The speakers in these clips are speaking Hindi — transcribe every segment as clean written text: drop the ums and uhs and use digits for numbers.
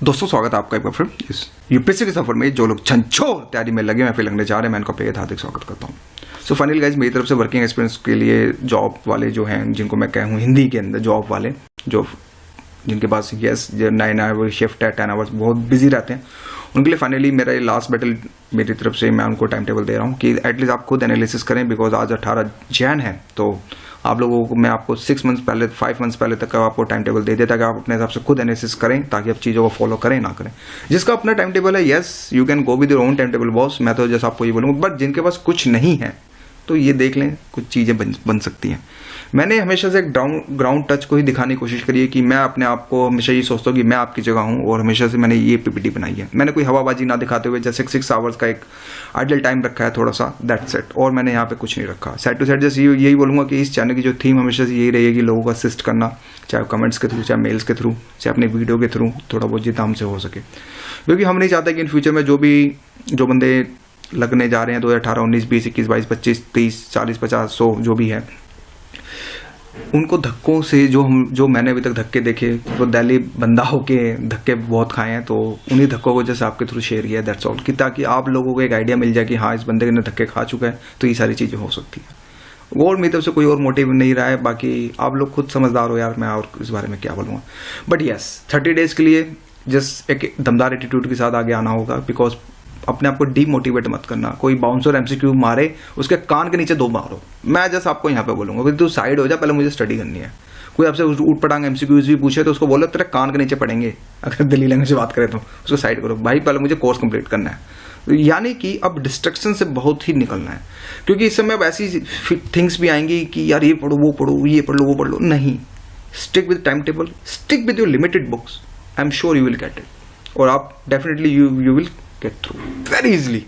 दोस्तों स्वागत है आपका एक बार फिर इस यूपीएससी के सफर में। जो लोग झंझोर तैयारी में लगे हैं फिर लगने जा रहे हैं, मैं इनका पे हार्दिक स्वागत करता हूँ। सो फाइनली गाइज मेरी तरफ से वर्किंग एक्सपीरियंस के लिए जॉब वाले जो हैं, जिनको मैं कहूँ हिंदी के अंदर जॉब वाले, जो जिनके पास यस 9 आवर्स शिफ्ट है, 10 आवर्स बहुत बिजी रहते हैं, उनके लिए फाइनली मेरा ये लास्ट बैटल मेरी तरफ से मैं उनको टाइम टेबल दे रहा हूँ कि एटलीस्ट आप खुद एनालिसिस करें। बिकॉज आज 18 जैन है, तो आप लोगों को मैं आपको 6 मंथ्स पहले 5 मंथ्स पहले तक का आपको टाइम टेबल दे देता कि आप अपने हिसाब से खुद एनालिसिस करें, ताकि आप चीज़ों को फॉलो करें ना करें। जिसका अपना टाइम टेबल है, yes you can go with your own time table boss, मैं तो जैसा आपको ये बोलूँगा। बट जिनके पास कुछ नहीं है तो ये देख लें, कुछ चीज़ें बन सकती हैं। मैंने हमेशा से एक ग्राउंड टच को ही दिखाने की कोशिश करी है कि मैं अपने आप को हमेशा ये सोचता हूँ कि मैं आपकी जगह हूँ, और हमेशा से मैंने ये पीपीटी बनाई है। मैंने कोई हवाबाजी ना दिखाते हुए जैसे 6 आवर्स का एक आइडल टाइम रखा है थोड़ा सा, दैट्स इट। और मैंने यहाँ पे कुछ नहीं रखा। साइड टू साइड जैसे यही बोलूँगा कि इस चैनल की जो थीम हमेशा से यही रहेगी, लोगों को असिस्ट करना, चाहे कमेंट्स के थ्रू, चाहे मेल्स के थ्रू, चाहे अपने वीडियो के थ्रू, थोड़ा बहुत जितना हमसे हो सके। क्योंकि हम नहीं चाहते कि इन फ्यूचर में जो बंदे लगने जा रहे हैं 2018, 19, 20, 21, 22, 25, 30, 40, 50, 100 जो भी है, उनको धक्कों से जो मैंने अभी तक धक्के देखे, वो दिल्ली बंदा होके धक्के बहुत खाए हैं, तो उन्हीं धक्कों को जैसे आपके थ्रू शेयर किया, दैट्स ऑल, कि ताकि आप लोगों को एक आइडिया मिल जाए कि हाँ इस बंदे ने धक्के खा चुका है, तो ये सारी चीज़ें हो सकती हैं। और मेरी तरफ से कोई और मोटिव नहीं रहा है, बाकी आप लोग खुद समझदार हो यार, मैं और इस बारे में क्या बोलूँगा। बट यस 30 डेज के लिए जस्ट एक दमदार एटीट्यूड के साथ आगे आना होगा। बिकॉज अपने आप को डीमोटिवेट मत करना। कोई बाउंसर एमसीक्यू मारे, उसके कान के नीचे 2 मारो। मैं जस्ट आपको यहाँ पे बोलूंगा कि तू साइड हो जा, पहले मुझे स्टडी करनी है। कोई आपसे ऊट पटांग एमसीक्यूज भी पूछे तो उसको बोलो तेरे कान के नीचे पड़ेंगे, अगर दिल्ली लैंग्वेज से बात करें तो उसको साइड करो भाई, पहले मुझे कोर्स कंप्लीट करना है। यानी कि अब डिस्ट्रक्शन से बहुत ही निकलना है, क्योंकि इस समय अब ऐसी थिंग्स भी आएंगी कि यार ये पढ़ो, वो पढ़ो, ये पढ़ लो, वो पढ़ लो। नहीं, stick with time table, stick with your limited books, I am sure you will get it. और आप definitely you will get through very easily.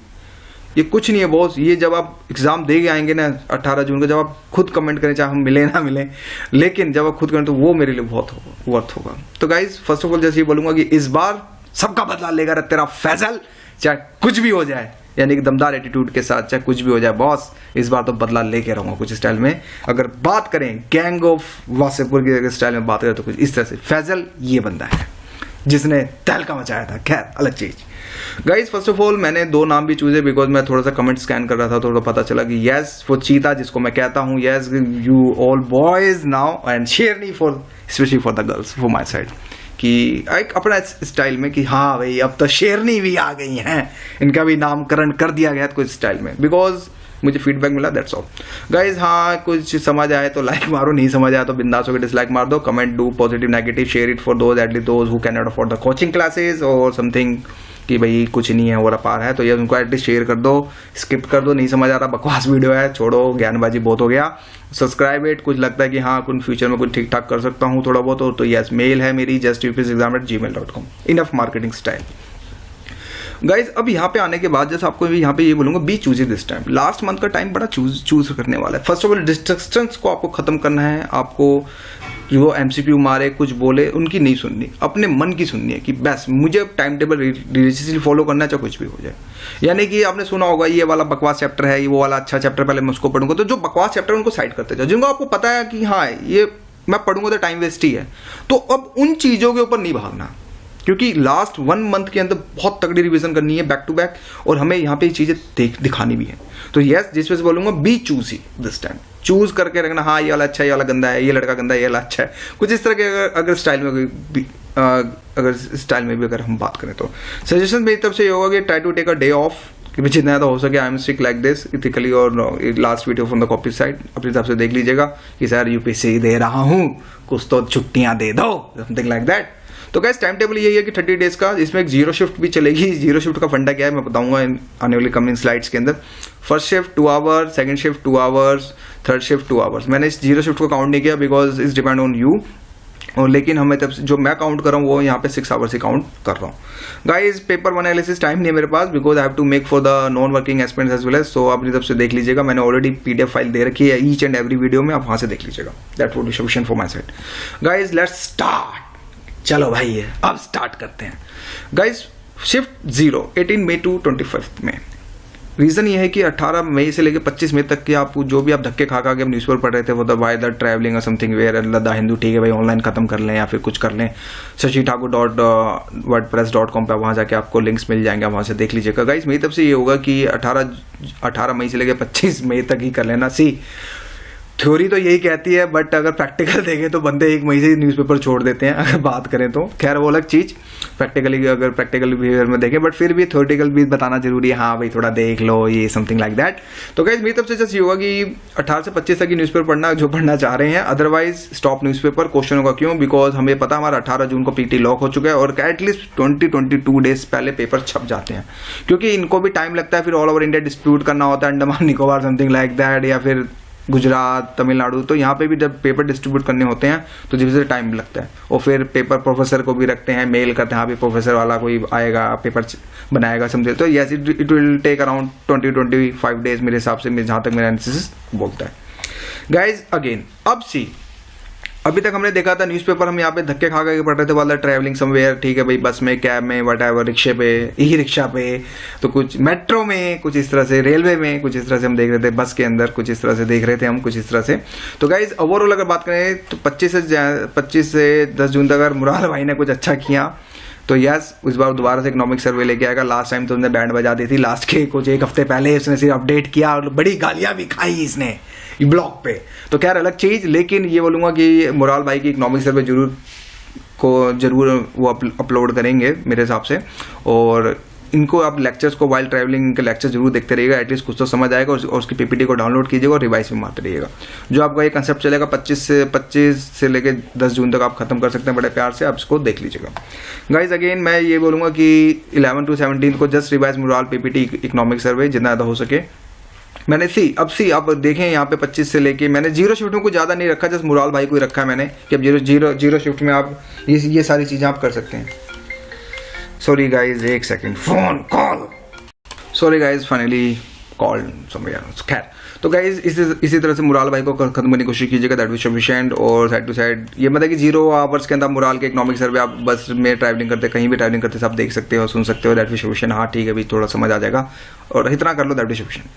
ये कुछ नहीं है बॉस, ये जब आप एग्जाम दे के आएंगे ना 18 जून को, जब आप खुद कमेंट करें चाहे हम मिले ना मिले, लेकिन जब आप खुद करें तो वो मेरे लिए बहुत वर्थ होगा। तो गाइज फर्स्ट ऑफ ऑल जैसे ये बोलूंगा कि इस बार सबका बदला लेगा तेरा फैजल, चाहे कुछ भी हो जाए, यानी कि दमदार एटीट्यूड के साथ, चाहे कुछ भी हो जाए बॉस, इस बार तो बदला लेके रहूंगा कुछ स्टाइल में। अगर बात करें गैंग ऑफ वासेपुर की स्टाइल में बात करें तो कुछ इस तरह से, फैजल ये बंदा है जिसने तहलका मचाया था। खैर अलग चीज। गाइज फर्स्ट ऑफ ऑल मैंने 2 नाम भी चूजे, बिकॉज मैं थोड़ा सा कमेंट स्कैन कर रहा था, थोड़ा पता चला कि यस वो चीता जिसको मैं कहता हूँ, yes you all boys now and शेरनी for specially for the girls for my side, कि एक अपना स्टाइल में कि हाँ भाई अब तो शेरनी भी आ गई हैं, इनका भी नामकरण कर दिया गया कुछ स्टाइल में। बिकॉज मुझे फीडबैक मिला, दैट्स ऑल गाइज। हाँ कुछ समझ आए तो लाइक मारो, नहीं समझ आया तो बिंदास होकर डिसलाइक मार दो। Comment do positive negative, share it for those at least those who can not afford the coaching classes और समथिंग, कि भाई कुछ नहीं है और अपार है, तो ये उनको एटलीस्ट शेयर कर दो, स्किप कर दो, नहीं समझ आ रहा बकवास वीडियो है, छोड़ो, ज्ञानबाजी बहुत हो गया। सब्सक्राइब इट, कुछ लगता है कि हाँ कुछ फ्यूचर में कुछ ठीक ठाक कर सकता हूँ थोड़ा बहुत, तो यस मेल है मेरी justupsexam@gmail.com। Enough marketing style. Guys अब यहाँ पे आने के बाद जैसे आपको यहाँ पे ये बोलूंगा, be choosy this time. Last month का टाइम बड़ा चूज करने वाला है। फर्स्ट ऑफ ऑल डिस्ट्रक्शंस को आपको खत्म करना है। आपको जो एमसीक्यू मारे कुछ बोले उनकी नहीं सुननी, अपने मन की सुननी है कि बस मुझे टाइम टेबल रिलीजियसली फॉलो करना है, चाहे कुछ भी हो जाए। यानी कि आपने सुना होगा ये वाला बकवास चैप्टर है, ये वो वाला अच्छा चैप्टर, पहले मैं उसको पढ़ूंगा, तो जो बकवास चैप्टर उनको साइड करते जाओ। जिनको आपको पता है कि हाँ ये मैं पढ़ूंगा तो टाइम वेस्ट ही है, तो अब उन चीजों के ऊपर नहीं भागना, क्योंकि लास्ट 1 मंथ के अंदर बहुत तगड़ी रिवीजन करनी है बैक टू बैक, और हमें यहाँ पे चीजें दिखानी भी है। तो यस जिस वजह से बोलूंगा be choosy this time, choose करके रखना, हाँ ये वाला अच्छा है, ये वाला गंदा है, ये लड़का गंदा है, ये वाला अच्छा है, कुछ इस तरह के अगर स्टाइल में अगर स्टाइल में भी अगर हम बात करें तो सजेशन मेरी तरफ से ये होगा कि try to take a day off, कि जितना ज़्यादा हो सके। I am stick like this ethically, और last video from the copy side अपने हिसाब से देख लीजिएगा कि सर यूपीएससी दे रहा हूँ, कुछ तो छुट्टियां दे दो, समथिंग लाइक दैट। तो गैस टाइम टेबल यही है कि 30 डेज का, इसमें एक 0 शिफ्ट भी चलेगी। 0 शिफ्ट का फंडा क्या है मैं बताऊंगा आने वाली कमिंग स्लाइड्स के अंदर। First shift 2 hours, second shift 2 hours, third shift 2 hours. मैंने इस 0 शिफ्ट को काउंट नहीं किया because it's depend on you, और लेकिन हमें तब जो मैं काउंट कर रहा हूँ वो यहाँ पे 6 आवर्स ही काउंट कर रहा हूँ। Guys paper one analysis time नहीं है मेरे पास, because I have to make for the non working aspirants as well as, so अपनी तरफ से देख लीजिएगा। मैंने ऑलरेडी पीडीएफ फाइल दे रखी है ईच एंड एवरी वीडियो में, आप वहां से देख लीजिएगा। That would be sufficient for my side. Guys let's start, चलो भाई अब स्टार्ट करते हैं। गाइस शिफ्ट 0 18 मई टू 25 मई, रीज़न ये है कि 18 मई से लेकर 25 मई तक के आप जो भी आप धक्के खा के न्यूज़पेपर पढ़ रहे थे, वो द वाई द ट्रैवलिंग और समथिंग वेयर द हिंदू, ठीक है भाई ऑनलाइन खत्म कर लें या फिर कुछ कर लें, shashi-thakur.wordpress.com पे वहाँ जाके आपको लिंक्स मिल जाएंगे, वहाँ से देख लीजिएगा गाइस। मेरी तरफ से ये होगा कि 18 मई से लेकर 25 मई तक ही कर लेना। सी थ्योरी तो यही कहती है, बट अगर प्रैक्टिकल देखें तो बंदे 1 मई से न्यूज़पेपर छोड़ देते हैं अगर बात करें तो। खैर वो अलग चीज़, प्रैक्टिकली अगर प्रैक्टिकल बिहेवियर में देखें, बट फिर भी थ्योरेटिकल भी बताना जरूरी है, हाँ भाई थोड़ा देख लो ये समथिंग लाइक दैट। तो गाइस मेरी तरफ से जस्ट ये होगा कि 18 से 25 तक की न्यूज़पेपर पढ़ना जो पढ़ना चाह रहे हैं, अदरवाइज स्टॉप न्यूज़पेपर। क्वेश्चन होगा क्यों, बिकॉज हमें पता हमारा 18 जून को पीटी लॉक हो चुका है और एटलीस्ट 20-22 डेज पहले पेपर छप जाते हैं, क्योंकि इनको भी टाइम लगता है, फिर ऑल ओवर इंडिया डिस्प्यूट करना होता है, Andaman Nicobar something like that, या फिर गुजरात, तमिलनाडु, तो यहाँ पे भी जब पेपर डिस्ट्रीब्यूट करने होते हैं तो जिस वजह से टाइम लगता है। और फिर पेपर प्रोफेसर को भी रखते हैं, मेल करते हैं, हाँ भी प्रोफेसर वाला कोई आएगा पेपर बनाएगा समझे, तो yes it will take around 20-25 days मेरे हिसाब से, जहाँ तक मेरा एनालिसिस बोलता है। गाइज अगेन अब सी, अभी तक हमने देखा था न्यूज़पेपर हम यहाँ पे धक्के खा के पढ़ रहे थे, वाला ट्रैवलिंग समवेयर, ठीक है भाई, बस में, कैब में, वटएवर, रिक्शे पे, ई रिक्शा पे, तो कुछ मेट्रो में, कुछ इस तरह से, रेलवे में कुछ इस तरह से हम देख रहे थे, बस के अंदर कुछ इस तरह से देख रहे थे हम कुछ इस तरह से। तो गाइज ओवरऑल अगर बात करें तो 25 से 10 जून तक अगर मुराद भाई ने कुछ अच्छा किया तो यस इस बार दोबारा से इकोनॉमिक सर्वे लेके आएगा। लास्ट टाइम तो उसने बैंड बजा दी थी, लास्ट के कुछ एक हफ्ते पहले उसने सिर्फ अपडेट किया और बड़ी गालियां भी खाई इसने ब्लॉग पे, तो खैर अलग चीज। लेकिन ये बोलूंगा कि मुराल भाई की इकोनॉमिक सर्वे जरूर वो अपलोड करेंगे मेरे हिसाब से, और इनको आप लेक्चर्स को वाइल ट्रैवलिंग के लेक्चर जरूर देखते रहिएगा, एटलीस्ट कुछ तो समझ आएगा, और उसकी पीपीटी को डाउनलोड कीजिएगा और रिवाइज में मारते रहिएगा। जो आपका ये कंसेप्ट चलेगा 25 से लेके 10 जून तक आप खत्म कर सकते हैं बड़े प्यार से, आप इसको देख लीजिएगा। गाइज अगेन मैं ये बोलूँगा कि 11 to 17 को just revise mural PPT economic survey जितना ज़्यादा हो सके। मैंने अब देखें यहाँ पे 25 से लेके मैंने जीरो शिफ्ट में कुछ ज़्यादा नहीं रखा, जस्ट मुराल भाई को ही रखा है मैंने कि अब जीरो शिफ्ट में आप ये सारी चीज़ें आप कर सकते हैं। सॉरी गाइज, एक second, phone call, sorry guys, finally call somewhere. खैर तो गाइज इसी तरह से मुराल भाई को खत्म करने की कोशिश कीजिएगा, दैट विल सफिशिएंट। और साइड टू साइड ये मतलब कि 0 आवर्स के अंदर मुराल के इकोनॉमिक सर्वे आप बस में ट्रैवलिंग करते, कहीं भी ट्रैवलिंग करते आप देख सकते हो, सुन सकते हो, दैट विल सफिशिएंट। हाँ ठीक है भाई, थोड़ा समझ आ जाएगा और इतना कर लो, that will sufficient.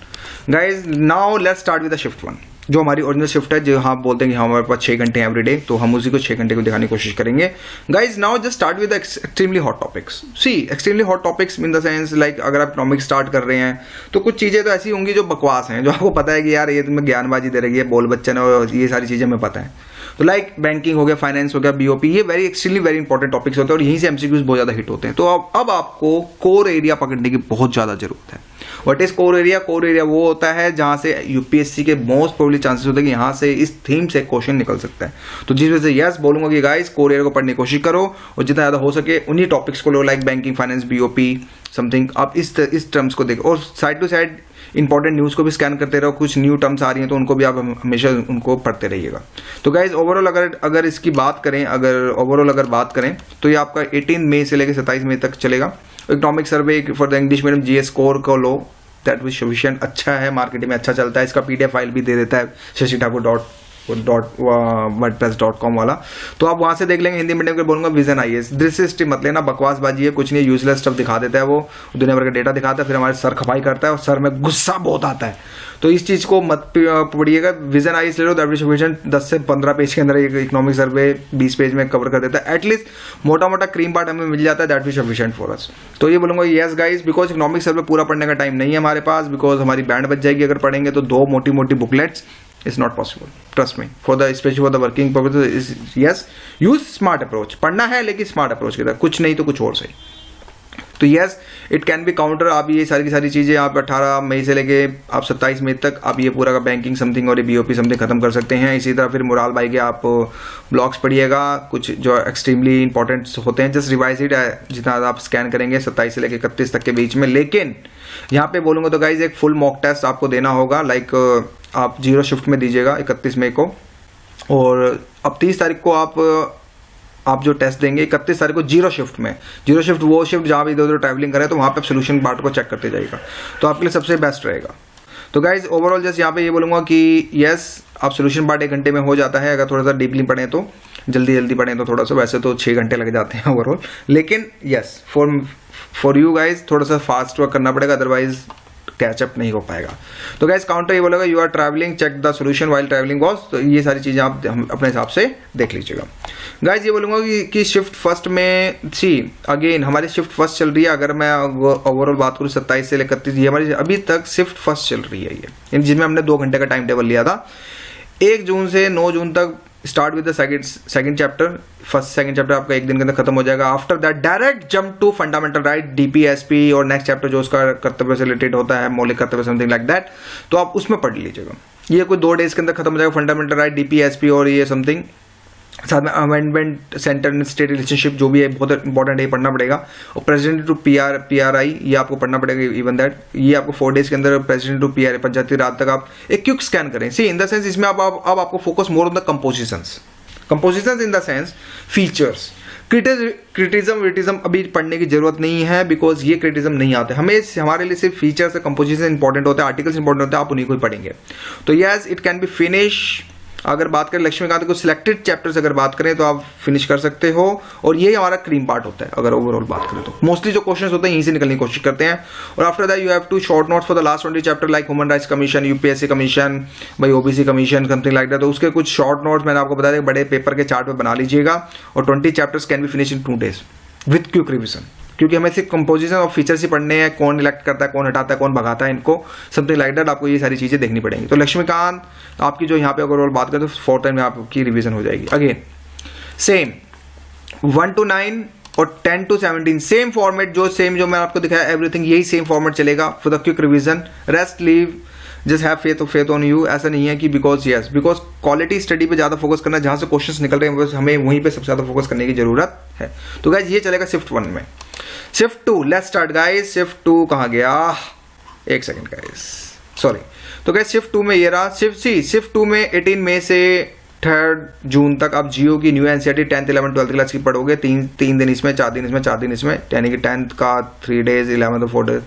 Guys now let's start with the shift 1, जो हमारी ओरिजिनल शिफ्ट है, जो हम बोलते हैं कि हमारे पास 6 घंटे एवरी डे, तो हम उसी को 6 घंटे को दिखाने की कोशिश करेंगे। Guys now just start with extremely hot topics. See extremely hot topics in the sense like अगर आप इकोनॉमिक स्टार्ट कर रहे हैं तो कुछ चीज़ें तो ऐसी होंगी जो बकवास हैं, जो आपको पता है कि यार ये तुम्हें ज्ञानबाजी दे रही है, बोल बच्चन और ये सारी चीज़ें हमें पता है। तो लाइक बैंकिंग हो गया, फाइनेंस हो गया, बीओपी, ये एक्सट्रीमली वेरी इंपॉर्टेंट टॉपिक्स होते हैं और यहीं से एमसीक्यूज बहुत ज़्यादा हिट होते हैं। तो अब आपको कोर एरिया पकड़ने की बहुत ज़्यादा जरूरत है। What is core area? Core area वो होता है जहां से यूपीएससी के मोस्ट प्रोबेबली चांसेस होते हैं कि यहां से इस थीम से क्वेश्चन निकल सकता है। तो जिस वजह से यस बोलूंगा कि गाइस कोर एरिया को पढ़ने की कोशिश करो और जितना ज्यादा हो सके उन्हीं टॉपिक्स को लो, like banking, finance, BOP something, आप इस टर्म्स को देखो और side to side important news को भी स्कैन करते रहो। कुछ न्यू टर्म्स आ रही हैं तो उनको भी आप हमेशा उनको पढ़ते रहिएगा। तो गाइज ओवरऑल अगर इसकी बात करें, अगर बात करें तो ये आपका 18 मई से लेकर 27 मई तक चलेगा। Economic survey for the English medium GS core को लो, दैट विल सफिशिएंट, अच्छा है, मार्केटिंग में अच्छा चलता है। इसका पीडीएफ फाइल भी दे देता है shashi-thakur.wordpress.com वाला, तो आप वहां से देख लेंगे। हिंदी मीडियम के बोलूंगा विजन आईएएस, दृष्टि मत लेना, बकवासबाजी है, कुछ नहीं, यूजलेस स्टफ दिखा देता है, वो दुनिया भर का डेटा दिखाता है, फिर हमारे सर खपाई करता है और सर में गुस्सा बहुत आता है, तो इस चीज को मत पढ़िएगा। विजन आईएएस ले लो, दैट विल सफिशिएंट। 10 से 15 पेज के अंदर एक इकोनॉमिक सर्वे 20 पेज में कवर कर देता है, एटलीस्ट मोटा मोटा क्रीम पार्ट हमें मिल जाता है, that will sufficient for us. तो ये बोलूंगा yes guys, because economic survey पूरा पढ़ने का टाइम नहीं है हमारे पास, बिकॉज हमारी बैंड बच जाएगी अगर पढ़ेंगे तो। 2 मोटी मोटी booklets is not possible, trust me, specially for the working purpose. Yes use smart approach, पढ़ना है लेकिन स्मार्ट अप्रोच के साथ, कुछ नहीं तो कुछ और सही। तो yes it can be counter. आप ये सारी की सारी चीज़ें आप 18 मई से लेके आप 27 मई तक आप ये पूरा का बैंकिंग समथिंग और ये बीओपी समथिंग खत्म कर सकते हैं। इसी तरह फिर मुराल भाई के आप ब्लॉग्स पढ़िएगा, कुछ जो एक्सट्रीमली इंपॉर्टेंट होते हैं, जस्ट रिवाइज इट, जितना आप स्कैन करेंगे 27 से लेकर 31 तक के बीच में। लेकिन यहाँ पे बोलूँगा तो गाइज एक फुल मॉक टेस्ट आपको देना होगा, लाइक आप 0 शिफ्ट में दीजिएगा 31 मई को, और अब 30 तारीख को आप जो टेस्ट देंगे 31 तारीख को 0 शिफ्ट में। 0 शिफ्ट वो शिफ्ट जहाँ भी इधर उधर ट्रैवलिंग करें तो वहाँ पे सोल्यूशन पार्ट को चेक करते जाएगा, तो आपके लिए सबसे बेस्ट रहेगा। तो गाइज ओवरऑल जस्ट यहाँ पे ये बोलूँगा कि यस आप सोल्यूशन पार्ट 1 घंटे में हो जाता है, अगर थोड़ा सा डीपली पढ़ें तो, जल्दी पढ़ें तो थोड़ा सा, वैसे तो 6 घंटे लग जाते हैं ओवरऑल, लेकिन यस फॉर यू गाइज थोड़ा सा फास्ट वर्क करना पड़ेगा, अदरवाइज कैचअप नहीं हो पाएगा। तो गाइस काउंटर ये बोलेगा you are travelling, check the solution while travelling boss. तो ये सारी चीज़ें आप अपने हिसाब से देख लीजिएगा। गाइस ये बोलूँगा कि शिफ्ट फर्स्ट में अगेन हमारी शिफ्ट फर्स्ट चल रही है। अगर मैं ओवरऑल बात करूँ 27 से 31, ये हमारी अभी तक शिफ्ट फर्स्ट चल रही है ये, जिसमें हमने 2 घंटे का टाइम टेबल लिया था। 1 जून से 9 जून तक start with the second chapter, first second chapter आपका 1 दिन के अंदर खत्म हो जाएगा। After that direct jump to fundamental right, DPSP और नेक्स्ट चैप्टर जो उसका कर्तव्य से रिलेटेड होता है, मौलिक कर्तव्य समथिंग लाइक दैट, तो आप उसमें पढ़ लीजिएगा। ये कोई 2 डेज के अंदर खत्म हो जाएगा, फंडामेंटल राइट, डीपीएसपी और ये समथिंग, साथ में amendment, centre and state relationship जो भी है बहुत इंपॉर्टेंट है, पढ़ना पड़ेगा। और प्रेसिडेंट टू पीआरआई ये आपको पढ़ना पड़ेगा इवन दैट, ये आपको 4 डेज के अंदर प्रेसिडेंट टू पीआरआई पंचायती राज तक आप एक क्विक स्कैन करें। सी इन द सेंस इसमें अब आपको focus more on the compositions in the sense features. Criticism अभी पढ़ने की जरूरत नहीं है, बिकॉज ये क्रिटिज्म नहीं आते हमें, हमारे लिए सिर्फ फीचर्स कंपोजिशन इंपॉर्टेंट होता है, आर्टिकल्स इंपॉर्टेंट होता है, आप उन्हीं को ही पढ़ेंगे। तो yes it can B finish. अगर बात करें लक्ष्मीकांत को सिलेक्टेड चैप्टर्स अगर बात करें तो आप फिनिश कर सकते हो, और ये हमारा क्रीम पार्ट होता है। अगर ओवरऑल बात करें तो मोस्टली जो क्वेश्चंस होते हैं यहीं से निकलने की कोशिश करते हैं। और after that you have to short notes for the last 20 chapter like human rights commission, UPSC commission, भाई OBC commission, something like that. तो उसके कुछ शॉर्ट नोट्स मैंने आपको बताया बड़े पेपर के चार्ट पे बना लीजिएगा। और 20 chapters can be finish in 2 days with quick revision, क्योंकि हमें सिर्फ कंपोजिशन और फीचर्स ही पढ़ने हैं, कौन इलेक्ट करता है, कौन हटाता है, कौन भगाता है इनको, समथिंग लाइक दैट। आपको ये सारी चीजें देखनी पड़ेंगी। तो लक्ष्मीकांत आपकी जो यहाँ पे ओवरऑल बात करें तो 4 टाइम में आपकी रिवीजन हो जाएगी। अगेन सेम 1 to 9 और 10 to 17 सेम फॉर्मेट, जो मैं आपको दिखाया एवरीथिंग यही सेम फॉर्मेट चलेगा for the quick revision. Rest leave just have faith on you. ऐसा नहीं है कि बिकॉज क्वालिटी स्टडी पे ज्यादा फोकस करना, जहां से क्वेश्चंस निकल रहे हैं बस हमें वहीं पे सबसे ज्यादा फोकस करने की जरूरत है। तो गाइज ये चलेगा शिफ्ट 1 में। Shift 2 let's start guys. Shift 2 कहाँ गया, 1 सेकंड गाइज, सॉरी। तो गाइज शिफ्ट 2 में ये रहा। शिफ्ट 2 में 18 मई से 3 जून तक आप जियो की new NCERT 10th 11th 12th class की पढ़ोगे। 3 दिन इसमें, 4 दिन इसमें, 4 दिन इसमें, यानी कि 10th का 3 days, 11th 4 days,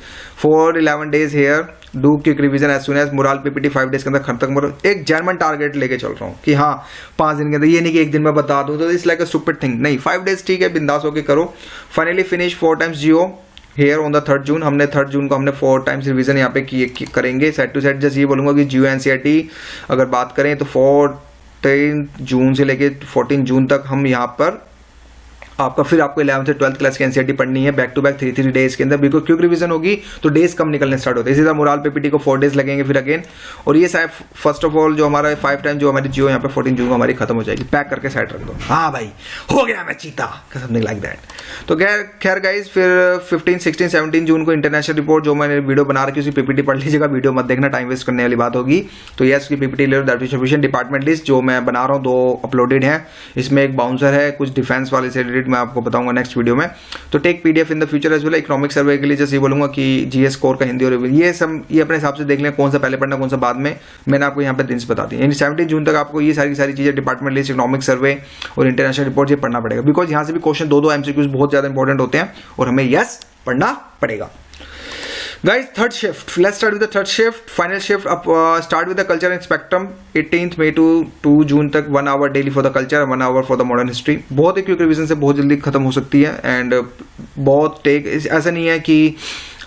11 days here. Do quick revision as soon as. Moral PPT 5 days के अंदर खत्म करो। एक जर्मन टारगेट लेके चल रहा हूँ कि हाँ 5 दिन के अंदर, ये नहीं कि 1 दिन में बता दूं तो it's like a stupid thing. नहीं, 5 days ठीक है, बिंदास होके करो। Finally finish 4 times geo here on the 3rd June. हमने 3rd जून को हमने 4 times रिवीजन यहाँ पे करेंगे सेट टू सेट। जस्ट ये बोलूंगा कि जियो एनसीईआरटी अगर बात करें तो 14 जून से लेके 14 जून तक हम यहाँ पर आपको 11th से 12th क्लास की एनसीईआरटी पढ़नी है बैक टू बैक 3 डेज के अंदर। बिकॉज क्विक रिवीजन होगी तो डेज कम निकलने स्टार्ट होते हैं। इसी तरह मोरल पीपीटी को 4 days लगेंगे फिर अगेन। और ये साइड फर्स्ट ऑफ ऑल जो हमारा 5 टाइम जो हमारी जियो यहाँ पे 14 जून को हमारी खत्म हो जाएगी। पैक करके साइड रख दो, हाँ भाई हो गया मैं चीता, समथिंग लाइक दैट। तो खैर गाइज फिर 15, 16, 17 जून को इंटरनेशनल रिपोर्ट जो मैंने वीडियो बना रखी उसी पीपीटी पढ़ लीजिएगा। वीडियो मत देखना, टाइम वेस्ट करने वाली बात होगी। तो यस उसकी पीपीटी ले लो। That is sufficient. Department list जो मैं बना रहा हूँ 2 अपलोडेड है। इसमें एक बाउंसर है, कुछ डिफेंस वाले से रिलेटेड मैं आपको बताऊंगा नेक्स्ट वीडियो में। तो take PDF in the future as well. Economic survey के लिए जैसे ये बोलूंगा कि जीएस कोर का हिंदी और ये अपने हिसाब से देख लें कौन सा पहले पढ़ना कौन सा बाद में। मैंने आपको यहाँ पे दिन बता दी। यानी 17 जून तक आपको ये सारी चीजें डिपार्टमेंट लिस्ट, इकोनॉमिक सर्वे और इंटरनेशनल रिपोर्ट ये पढ़ना पड़ेगा। बिकॉज यहाँ से भी क्वेश्चन 2 एमसीक्यूज बहुत ज्यादा इंपॉर्टेंट होते हैं और हमें यस पढ़ना पड़ेगा। Guys, 3rd shift. Let's start with the 3rd shift. Final shift. Start with the culture and spectrum. 18th May to 2 June तक 1 hour daily for the culture, 1 hour for the modern history. बहुत ही क्विक रिवीजन से बहुत जल्दी खत्म हो सकती है। एंड बहुत ऐसा नहीं है कि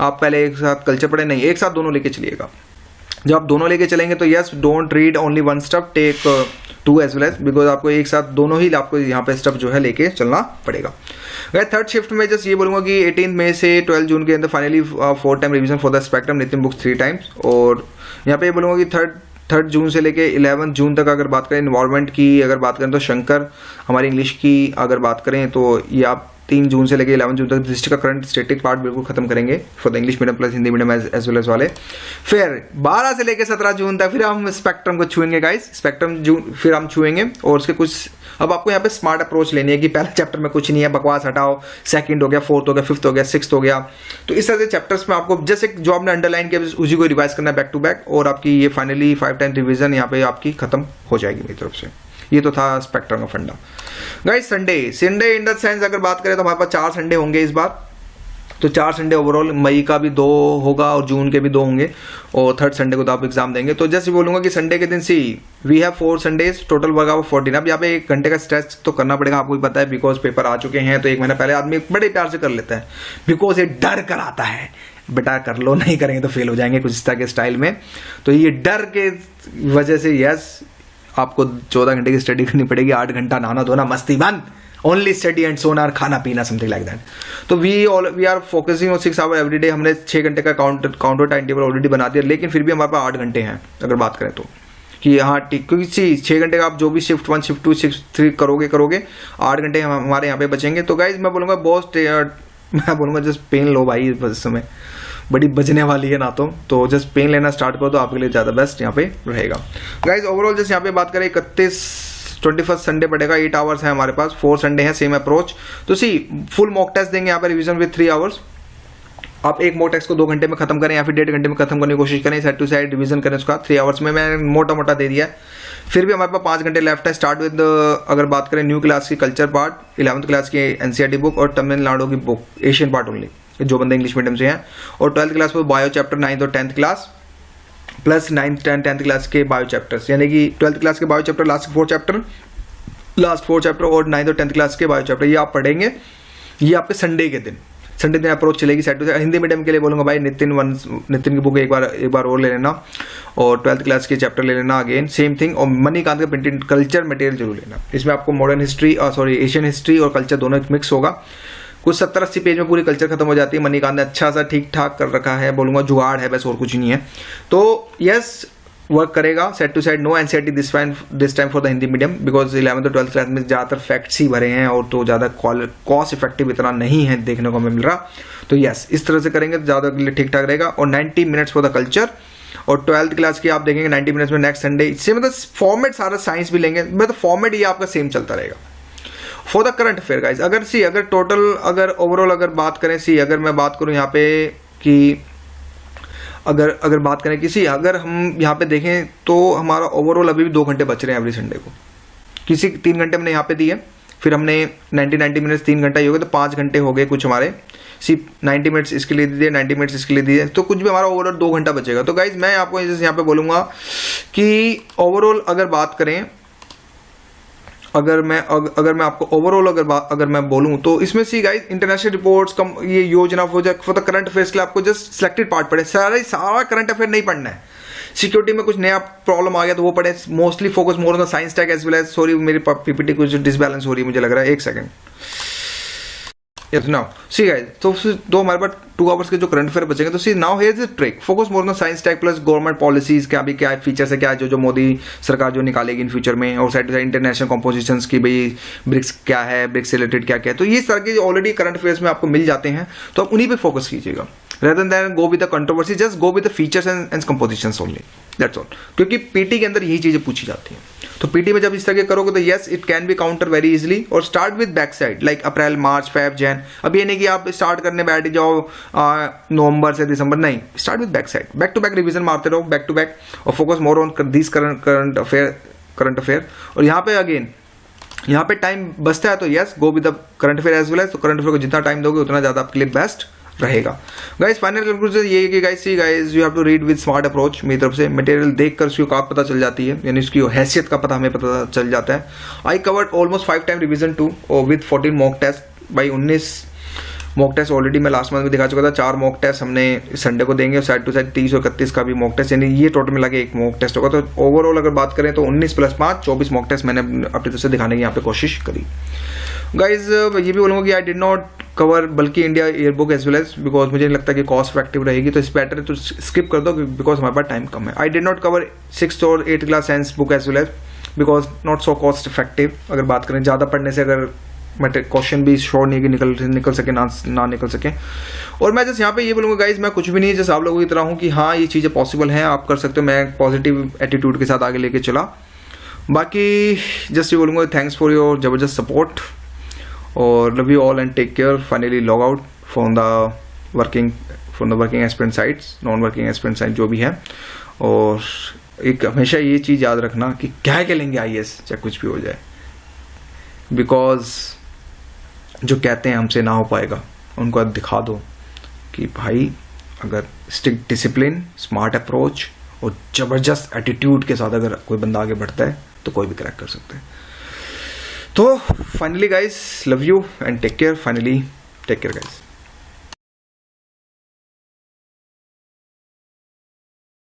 आप पहले एक साथ कल्चर पढ़े, नहीं, एक साथ दोनों लेके चलिएगा। जब आप दोनों लेके चलेंगे तो yes don't read only 1 stuff, take 2 as well as, because आपको एक साथ दोनों ही आपको यहाँ पे स्टफ जो है लेके चलना पड़ेगा। गाइस 3rd शिफ्ट में जस्ट ये बोलूंगा कि 18 मई से 12 जून के अंदर finally 4 time revision for the spectrum Nitin books 3 times। और यहाँ पे ये बोलूंगा कि 3rd जून से लेके 11 जून तक अगर बात करें इन्वायरमेंट की, अगर बात करें तो शंकर हमारी इंग्लिश की अगर बात करें तो ये आप 3 जून से लेके 11 जून तक डिस्ट्रिक्ट का करंट स्टैटिक पार्ट बिल्कुल खत्म करेंगे for the English medium plus Hindi medium as well as वाले। फिर 12 से लेके 17 जून तक फिर हम स्पेक्ट्रम को छुएंगे गाइस। स्पेक्ट्रम जून फिर हम छुएंगे। और उसके कुछ अब आपको यहाँ पे स्मार्ट अप्रोच लेनी है कि पहले चैप्टर में कुछ नहीं है, बकवास हटाओ, 2nd हो गया, 4th हो गया, 5th हो गया, 6th हो गया। तो इस तरह से चैप्टर्स में आपको जैसे जो आपने अंडरलाइन किया उसी को रिवाइज करना है बैक टू बैक। और आपकी ये फाइनली 5 टाइम रिवीजन यहाँ पे आपकी खत्म हो जाएगी मेरी तरफ से। ये तो था स्पेक्ट्रम का फंडा। Guys Sunday in the sense अगर बात करें तो हमारे पास 4 संडे होंगे इस बार। तो 4 संडे ओवरऑल, मई का भी 2 होगा और जून के भी 2 होंगे। और 3rd संडे को तो आप एग्जाम देंगे। तो जैसे बोलूंगा कि संडे के दिन we have 4 Sundays, total work hour 14। अब यहाँ पे 1 घंटे का स्ट्रेच तो करना पड़ेगा, आपको भी पता है, बिकॉज पेपर आ चुके हैं। तो 1 महीना पहले आदमी बड़े प्यार से कर लेता है, बिकॉज ये डर कर आता है, बेटा कर लो, नहीं करेंगे तो फेल हो जाएंगे, कुछ इस तरह के स्टाइल में। तो ये डर के वजह से यस आपको 14 घंटे की स्टडी करनी पड़ेगी, 8 घंटा नहाना धोना मस्ती बंद, ओनली स्टडी एंड सोना, खाना पीना, समथिंग लाइक दैट। तो we are focusing on 6 hour every day. हमने 6 घंटे का काउंटर टाइम टेबल ऑलरेडी बना दिया, लेकिन फिर भी हमारे पास 8 घंटे हैं अगर बात करें तो, कि हाँ ठीक, क्योंकि 6 घंटे का आप जो भी शिफ्ट 1 शिफ्ट 2 शिफ्ट 3 करोगे 8 घंटे हमारे यहाँ पे बचेंगे। तो गाइज मैं बोलूँगा मैं बोलूँगा जस्ट पेन लो भाई, इस समय बड़ी बजने वाली है ना, तो जस्ट पेन लेना स्टार्ट करो तो आपके लिए ज़्यादा बेस्ट यहाँ पे रहेगा। गाइज ओवरऑल जैसे यहाँ पे बात करें 21 संडे पड़ेगा, 8 आवर्स है हमारे पास, 4 संडे है, सेम अप्रोच। तो फुल मॉक टेस्ट देंगे यहाँ पे रिवीजन विद 3 आवर्स। आप एक मॉक टेस्ट को 2 घंटे में खत्म करें या फिर 1.5 घंटे में खत्म करने की कोशिश करें, साइड टू साइड रिवीजन करें उसका 3 आवर्स में। मैं मोटा दे दिया है, फिर भी हमारे पास 5 घंटे लेफ्ट है। स्टार्ट विद अगर बात करें न्यू क्लास की कल्चर पार्ट, 11th क्लास की एनसीईआरटी बुक और तमिलनाडु की बुक एशियन पार्ट ओनली, जो बंदे इंग्लिश मीडियम से हैं, और 12th क्लास पर बायो चैप्टर 9th और 10th class plus 9th 10th class के बायो चैप्टर्स, यानी कि 12th क्लास के बायो चैप्टर लास्ट 4 चैप्टर और 9th और 10th क्लास के बायो चैप्टर, ये आप पढ़ेंगे। ये आपके संडे दिन अप्रोच चलेगी side to side. Hindi medium के लिए बोलूँगा भाई नितिन की बुक एक बार और ले लेना, और 12th क्लास के चैप्टर ले लेना अगेन सेम थिंग, और मणिकांत का प्रिंटेड कल्चर मटेरियल जरूर लेना। इसमें आपको मॉडर्न हिस्ट्री एशियन हिस्ट्री और कल्चर दोनों मिक्स होगा। कुछ 70-80 पेज में पूरी कल्चर खत्म हो जाती है। मणिकांत ने अच्छा सा ठीक ठाक कर रखा है, बोलूँगा जुगाड़ है बस, और कुछ नहीं है। तो यस वर्क करेगा side to side. No NCERT this time for the Hindi medium, because 11th और 12th क्लास में ज़्यादातर फैक्ट्स ही भरे हैं और तो ज़्यादा कॉस्ट इफेक्टिव इतना नहीं है देखने को हमें मिल रहा। तो यस इस तरह से करेंगे तो ज़्यादा के लिए ठीक ठाक रहेगा। और 90 मिनट्स फॉर द कल्चर, और 12th क्लास की आप देखेंगे 90 मिनट्स में नेक्स्ट संडे। इससे मतलब फॉर्मेट सारा साइंस भी लेंगे, मतलब फॉर्मेट ये आपका सेम चलता रहेगा। For the current affair guys, अगर टोटल अगर ओवरऑल अगर बात करें, अगर मैं बात करूँ यहाँ पे कि अगर बात करें किसी, अगर हम यहाँ पे देखें तो हमारा ओवरऑल अभी भी 2 घंटे बच रहे हैं एवरी संडे को। किसी 3 घंटे हमने यहाँ पे दिए, फिर हमने 90 मिनट्स 3 घंटा ही हो गए, तो 5 घंटे हो गए कुछ हमारे। 90 मिनट्स इसके लिए दिए, 90 मिनट्स इसके लिए दिए, तो कुछ भी हमारा ओवरऑल 2 घंटा बचेगा। तो गाइज मैं आपको जैसे यहाँ पे बोलूँगा कि ओवरऑल अगर बात करें, अगर मैं आपको ओवरऑल अगर मैं बोलूं तो इसमें गाइस इंटरनेशनल रिपोर्ट्स ये योजना फॉर द करंट अफेयर्स के लिए आपको जस्ट सिलेक्टेड पार्ट पढ़े, सारा करंट अफेयर नहीं पढ़ना है। सिक्योरिटी में कुछ नया प्रॉब्लम आ गया तो वो पढ़े, mostly focus more on the science tag as well as. Sorry मेरी पीपीटी कुछ डिसबैलेंस हो रही है मुझे लग रहा है, 1 सेकंड। Yes, now see guys, तो दो हमारे पास 2 आवर्स के जो करंट अफेयर बचेंगे। तो see now here is the trick, focus more on science tech plus government policies, क्या फीचर्स है, क्या जो मोदी सरकार जो निकालेगी इन फ्यूचर में, और side to side international compositions की भाई ब्रिक्स क्या है, ब्रिक्स से रिलेटेड क्या क्या है। तो ये तरह के ऑलरेडी करंट अफेयर्स में आपको मिल जाते हैं, तो आप उन्हीं पे फोकस कीजिएगा rather than go with the controversy, just go with the features and compositions only, that's all। क्योंकि पीटी के अंदर यही चीजें पूछी जाती हैं। तो पीटी में जब इस तरह के करोगे तो yes it can be counter very easily. और start with back side like April March Feb Jan. अब ये नहीं कि आप स्टार्ट करने बैठ जाओ नवंबर से दिसंबर, नहीं, start with back side, back to back revision मारते रहो बैक टू बैक, और focus more on this current affair. और यहाँ पे अगेन यहाँ पे टाइम बचता है तो yes go with the current affair as well as. तो करंट अफेयर को जितना टाइम दोगे उतना ज्यादा आपके लिए बेस्ट रहेगा। गाइस फाइनल कंक्लूजन ये है कि guys you have to read with smart approach. मेरी तरफ से मटेरियल देखकर उसकी औकात पता चल जाती है, यानी उसकी हैसियत का पता हमें पता चल जाता है। I covered almost 5 time revision 2 और विद 14 मॉक टेस्ट। भाई 19 मॉक टेस्ट ऑलरेडी मैं लास्ट मंथ में दिखा चुका था। 4 मॉक टेस्ट हमने संडे को देंगे और साइड टू साइड 30 और 31 का भी मॉक टेस्ट, यानी ये टोटल मिला के 1 मॉक टेस्ट होगा। तो ओवरऑल अगर बात करें तो 19 + 5 24 मॉक टेस्ट मैंने अपनी तरफ से दिखाने की यहाँ पे कोशिश करी। गाइज ये भी बोलूँगा कि आई डिड नॉट कवर बल्कि India year book as well as, because मुझे नहीं लगता कि कॉस्ट इफेक्टिव रहेगी, तो इस बेटर तो स्किप कर दो बिकॉज हमारे पास टाइम कम है। आई डिड नॉट कवर 6th और 8th class science book as well as because not so cost effective. अगर बात करें ज़्यादा पढ़ने से अगर क्वेश्चन भी श्योर नहीं है कि निकल सके ना निकल सके। और मैं जस्ट यहाँ पे ये बोलूँगा गाइज मैं कुछ भी नहीं, जैसे आप लोगों की तरह हूँ कि हाँ ये चीज़ें पॉसिबल हैं, आप कर सकते हो। मैं पॉजिटिव एटीट्यूड के साथ आगे लेके चला। बाकी जस्ट ये बोलूँगा थैंक्स फॉर योर जबरदस्त सपोर्ट और love you all and take care. Finally log out from the working aspirant sites, non working aspirant site जो भी है। और एक हमेशा ये चीज़ याद रखना कि क्या लेंगे IAS चाहे कुछ भी हो जाए, बिकॉज जो कहते हैं हमसे ना हो पाएगा उनको दिखा दो कि भाई अगर स्ट्रिक्ट डिसिप्लिन, स्मार्ट अप्रोच और ज़बरदस्त एटीट्यूड के साथ अगर कोई बंदा आगे बढ़ता है तो कोई भी क्रैक कर सकता है। तो finally guys love you and take care. Finally take care guys.